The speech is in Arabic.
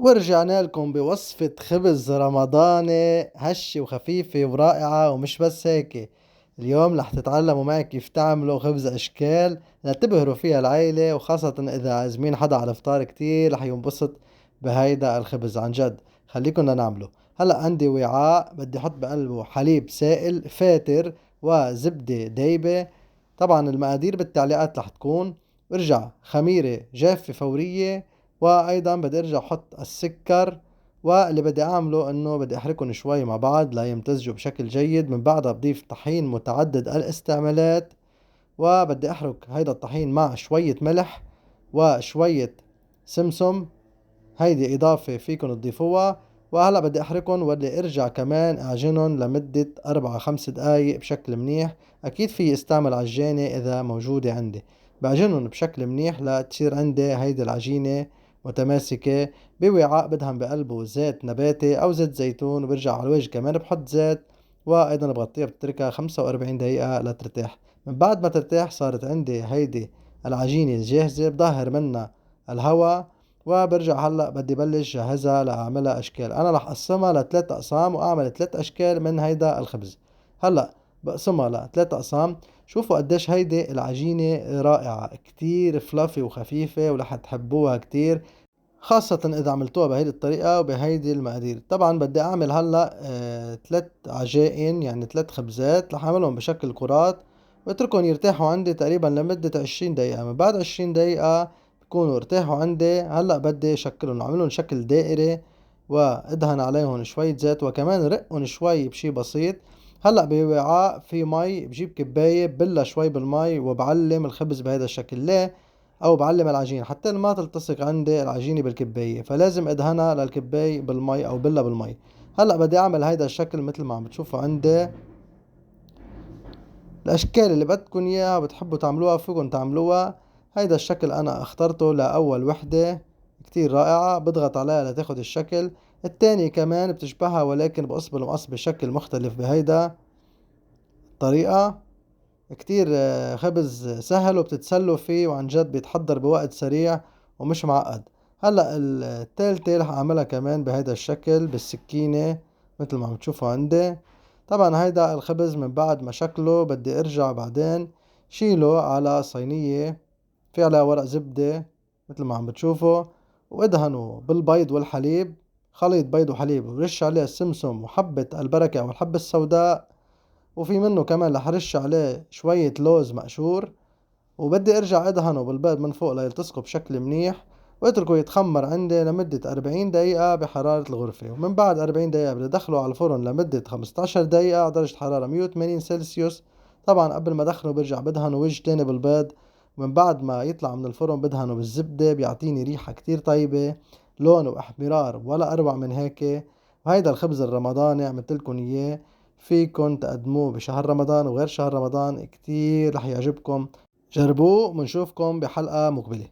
ورجعنا لكم بوصفة خبز رمضاني هشة وخفيفة ورائعة. ومش بس هيك، اليوم رح تتعلموا معي كيف تعملوا خبز أشكال لتبهروا فيها العيلة، وخاصة إذا عازمين حدا على الفطار كتير رح ينبسط بهيدا الخبز عن جد. خليكن نعمله. هلأ عندي وعاء بدي أحط بقلبه حليب سائل فاتر وزبدة دايبة. طبعا المقادير بالتعليقات رح تكون. وارجع خميرة جافة فورية، وايضا بدي ارجع احط السكر. واللي بدي اعمله انه بدي احركهم شوي مع بعض ليمتزجوا بشكل جيد. من بعدها بضيف طحين متعدد الاستعمالات، وبدي احرك هيدا الطحين مع شوية ملح وشوية سمسم. هيدي اضافة فيكن تضيفوها. وهلا بدي احركهم وبدي ارجع كمان اعجنهم لمدة 4 5 دقايق بشكل منيح. اكيد في استعمل عجانة اذا موجودة عندي. بعجنهم بشكل منيح لتصير عندي هيدي العجينة متماسكة بوعاء بدهن بقلبه زيت نباتي او زيت زيتون. وبرجع على الوجه كمان بحط زيت، وايضا بغطيها بتركها 45 دقيقة لترتاح. من بعد ما ترتاح صارت عندي هيدي العجينة جاهزة، بظهر منها الهواء. وبرجع هلا بدي بلش جهزها لاعملها اشكال. انا رح اقسمها لثلاث اقسام واعمل 3 اشكال من هيدا الخبز. هلا بقسمها لثلاث اقسام. شوفوا قديش هيدي العجينة رائعة، كتير فلافي وخفيفة ورح تحبوها كتير، خاصة إذا عملتوها بهيدي الطريقة وبهيدي المقادير. طبعا بدي أعمل هلأ 3 عجائن، يعني 3 خبزات رح أعملهم بشكل كرات، واتركهم يرتاحوا عندي تقريبا لمدة 20 دقيقة. من بعد 20 دقيقة بكونوا ارتاحوا عندي. هلأ بدي شكلهم، أعملهم شكل دائري وادهن عليهم شوية زيت، وكمان رقهم شوي بشي بسيط. هلأ بوعاء في مي بجيب كباية بلا شوي بالمي وبعلم الخبز بهذا الشكل. ليه؟ او بعلم العجين حتى ما تلتصق عندي العجينة بالكباية، فلازم ادهنها للكباية بالمي او بلا بالمي. هلا بدي اعمل هيدا الشكل مثل ما عم بتشوفوا عندي. الاشكال اللي بدكن اياها بتحبوا تعملوها فيكن تعملوها. هيدا الشكل انا اخترته لاول وحدة، كتير رائعة. بضغط عليها لتاخد الشكل. التانية كمان بتشبهها ولكن بقص بالمقص بشكل مختلف بهيدا الطريقة. كتير خبز سهل وبتتسلوا فيه، وعن جد بيتحضر بوقت سريع ومش معقد. هلا التالتة رح اعملها كمان بهيدا الشكل بالسكينة مثل ما عم تشوفوا عندي. طبعا هيدا الخبز من بعد ما شكله بدي ارجع بعدين شيله على صينية في عليها ورق زبدة مثل ما عم بتشوفوا، وادهنه بالبيض والحليب، خليط بيض وحليب، ورش عليه السمسم وحبة البركة او الحبة السوداء. وفي منه كمان رح رش عليه شوية لوز مقشور. وبدي ارجع ادهنه بالبيض من فوق ليلتصقه بشكل منيح، واتركه يتخمر عندي لمدة 40 دقيقة بحرارة الغرفة. ومن بعد 40 دقيقة بدي ادخله على الفرن لمدة 15 دقيقة على درجة حرارة 180 سلسيوس. طبعا قبل ما ادخله برجع بدهنه وجه تاني بالبيض. ومن بعد ما يطلع من الفرن بدهنه بالزبدة، بيعطيني ريحة كتير طيبة، لون واحمرار ولا اروع من هيك. وهيدا الخبز الرمضاني عملتلكن اياه، فيكن تقدموه بشهر رمضان وغير شهر رمضان، كتير رح يعجبكم. جربوه ونشوفكم بحلقة مقبلة.